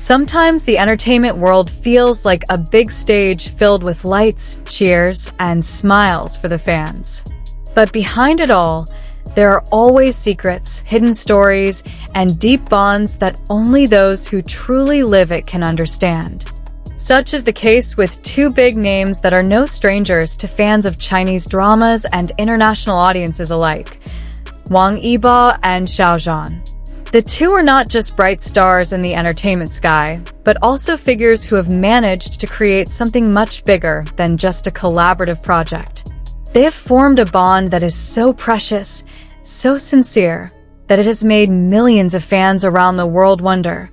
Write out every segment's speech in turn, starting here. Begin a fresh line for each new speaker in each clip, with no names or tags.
Sometimes the entertainment world feels like a big stage filled with lights, cheers, and smiles for the fans. But behind it all, there are always secrets, hidden stories, and deep bonds that only those who truly live it can understand. Such is the case with two big names that are no strangers to fans of Chinese dramas and international audiences alike: Wang Yibo and Xiao Zhan. The two are not just bright stars in the entertainment sky, but also figures who have managed to create something much bigger than just a collaborative project. They have formed a bond that is so precious, so sincere, that it has made millions of fans around the world wonder,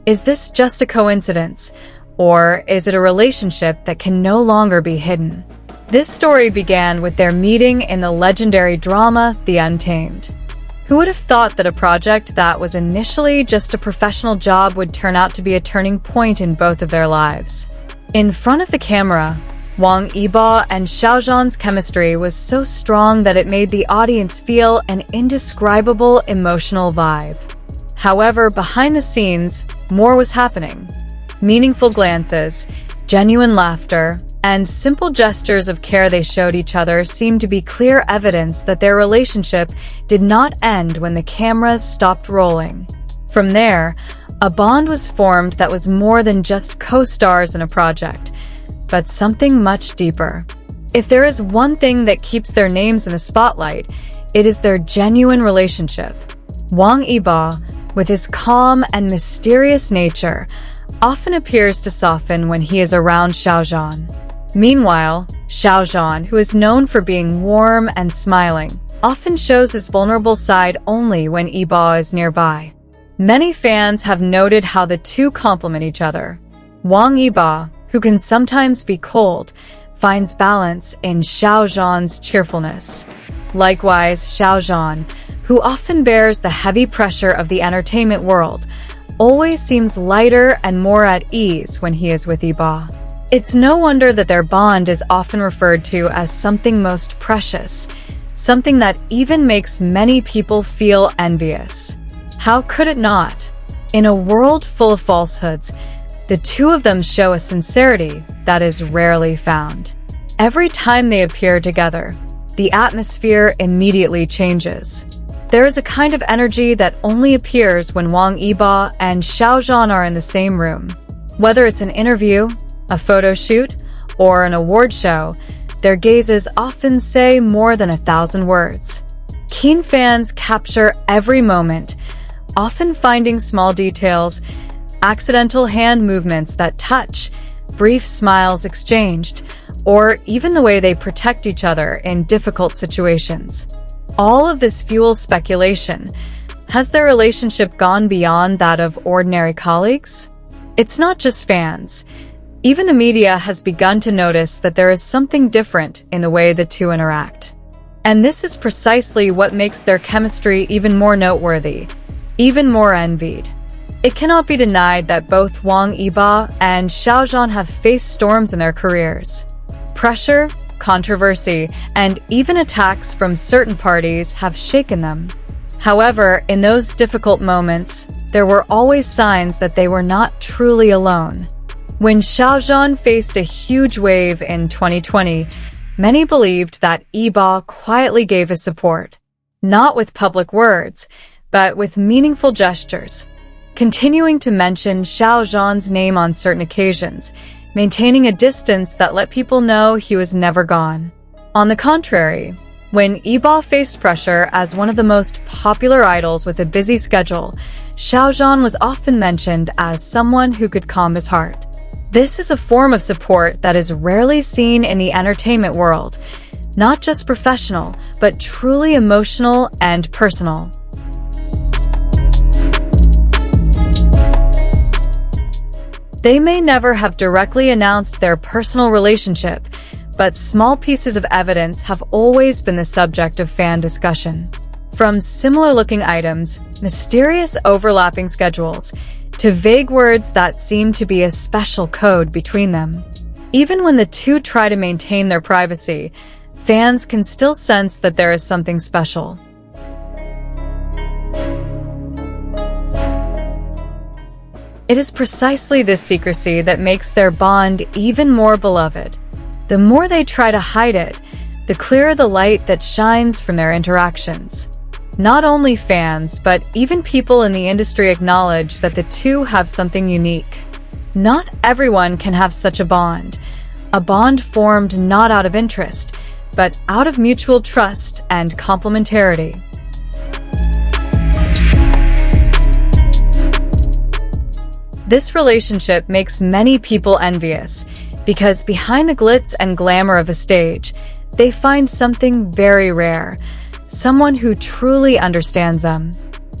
is this just a coincidence, or is it a relationship that can no longer be hidden? This story began with their meeting in the legendary drama The Untamed. Who would have thought that a project that was initially just a professional job would turn out to be a turning point in both of their lives? In front of the camera, Wang Yibo and Xiao Zhan's chemistry was so strong that it made the audience feel an indescribable emotional vibe. However, behind the scenes, more was happening. Meaningful glances, genuine laughter, and simple gestures of care they showed each other seemed to be clear evidence that their relationship did not end when the cameras stopped rolling. From there, a bond was formed that was more than just co-stars in a project, but something much deeper. If there is one thing that keeps their names in the spotlight, it is their genuine relationship. Wang Yibo, with his calm and mysterious nature, often appears to soften when he is around Xiao Zhan. Meanwhile, Xiao Zhan, who is known for being warm and smiling, often shows his vulnerable side only when Yibo is nearby. Many fans have noted how the two complement each other. Wang Yibo, who can sometimes be cold, finds balance in Xiao Zhan's cheerfulness. Likewise, Xiao Zhan, who often bears the heavy pressure of the entertainment world, always seems lighter and more at ease when he is with Yibo. It's no wonder that their bond is often referred to as something most precious, something that even makes many people feel envious. How could it not? In a world full of falsehoods, the two of them show a sincerity that is rarely found. Every time they appear together, the atmosphere immediately changes. There is a kind of energy that only appears when Wang Yibo and Xiao Zhan are in the same room. Whether it's an interview, a photo shoot, or an award show, their gazes often say more than 1,000 words. Keen fans capture every moment, often finding small details, accidental hand movements that touch, brief smiles exchanged, or even the way they protect each other in difficult situations. All of this fuels speculation. Has their relationship gone beyond that of ordinary colleagues? It's not just fans. Even the media has begun to notice that there is something different in the way the two interact. And this is precisely what makes their chemistry even more noteworthy, even more envied. It cannot be denied that both Wang Yibo and Xiao Zhan have faced storms in their careers. Pressure, controversy, and even attacks from certain parties have shaken them. However, in those difficult moments, there were always signs that they were not truly alone. When Xiao Zhan faced a huge wave in 2020, many believed that Yibo quietly gave his support, not with public words, but with meaningful gestures, continuing to mention Xiao Zhan's name on certain occasions, maintaining a distance that let people know he was never gone. On the contrary, when Yibo faced pressure as one of the most popular idols with a busy schedule, Xiao Zhan was often mentioned as someone who could calm his heart. This is a form of support that is rarely seen in the entertainment world, not just professional, but truly emotional and personal. They may never have directly announced their personal relationship, but small pieces of evidence have always been the subject of fan discussion. From similar-looking items, mysterious overlapping schedules, to vague words that seem to be a special code between them. Even when the two try to maintain their privacy, fans can still sense that there is something special. It is precisely this secrecy that makes their bond even more beloved. The more they try to hide it, the clearer the light that shines from their interactions. Not only fans, but even people in the industry acknowledge that the two have something unique. Not everyone can have such a bond formed not out of interest, but out of mutual trust and complementarity. This relationship makes many people envious, because behind the glitz and glamour of a stage, they find something very rare, someone who truly understands them.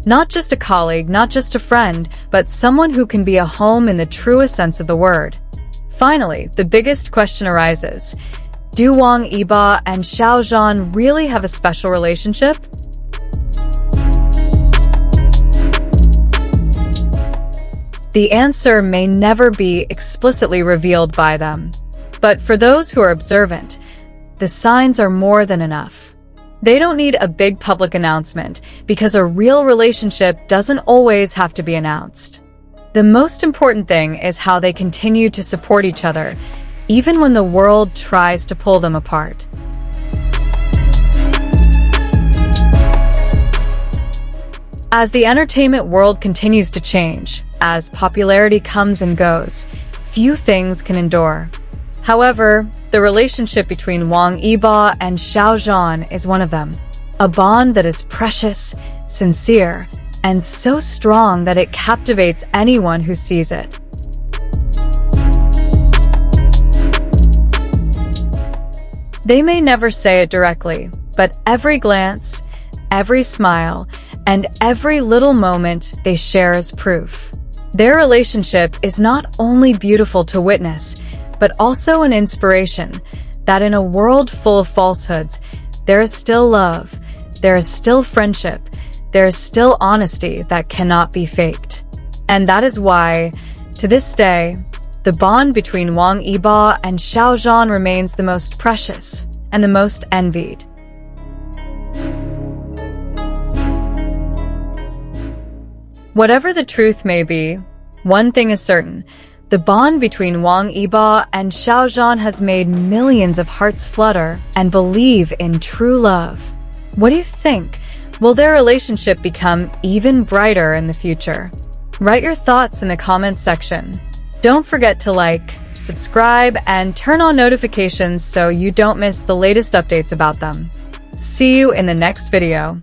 Not just a colleague, not just a friend, but someone who can be a home in the truest sense of the word. Finally, the biggest question arises. Do Wang Yibo and Xiao Zhan really have a special relationship? The answer may never be explicitly revealed by them. But for those who are observant, the signs are more than enough. They don't need a big public announcement, because a real relationship doesn't always have to be announced. The most important thing is how they continue to support each other, even when the world tries to pull them apart. As the entertainment world continues to change, as popularity comes and goes, few things can endure. However, the relationship between Wang Yibo and Xiao Zhan is one of them. A bond that is precious, sincere, and so strong that it captivates anyone who sees it. They may never say it directly, but every glance, every smile, and every little moment they share is proof. Their relationship is not only beautiful to witness, but also an inspiration that in a world full of falsehoods, there is still love, there is still friendship, there is still honesty that cannot be faked. And that is why, to this day, the bond between Wang Yibo and Xiao Zhan remains the most precious and the most envied. Whatever the truth may be, one thing is certain. The bond between Wang Yibo and Xiao Zhan has made millions of hearts flutter and believe in true love. What do you think? Will their relationship become even brighter in the future? Write your thoughts in the comments section. Don't forget to like, subscribe, and turn on notifications so you don't miss the latest updates about them. See you in the next video.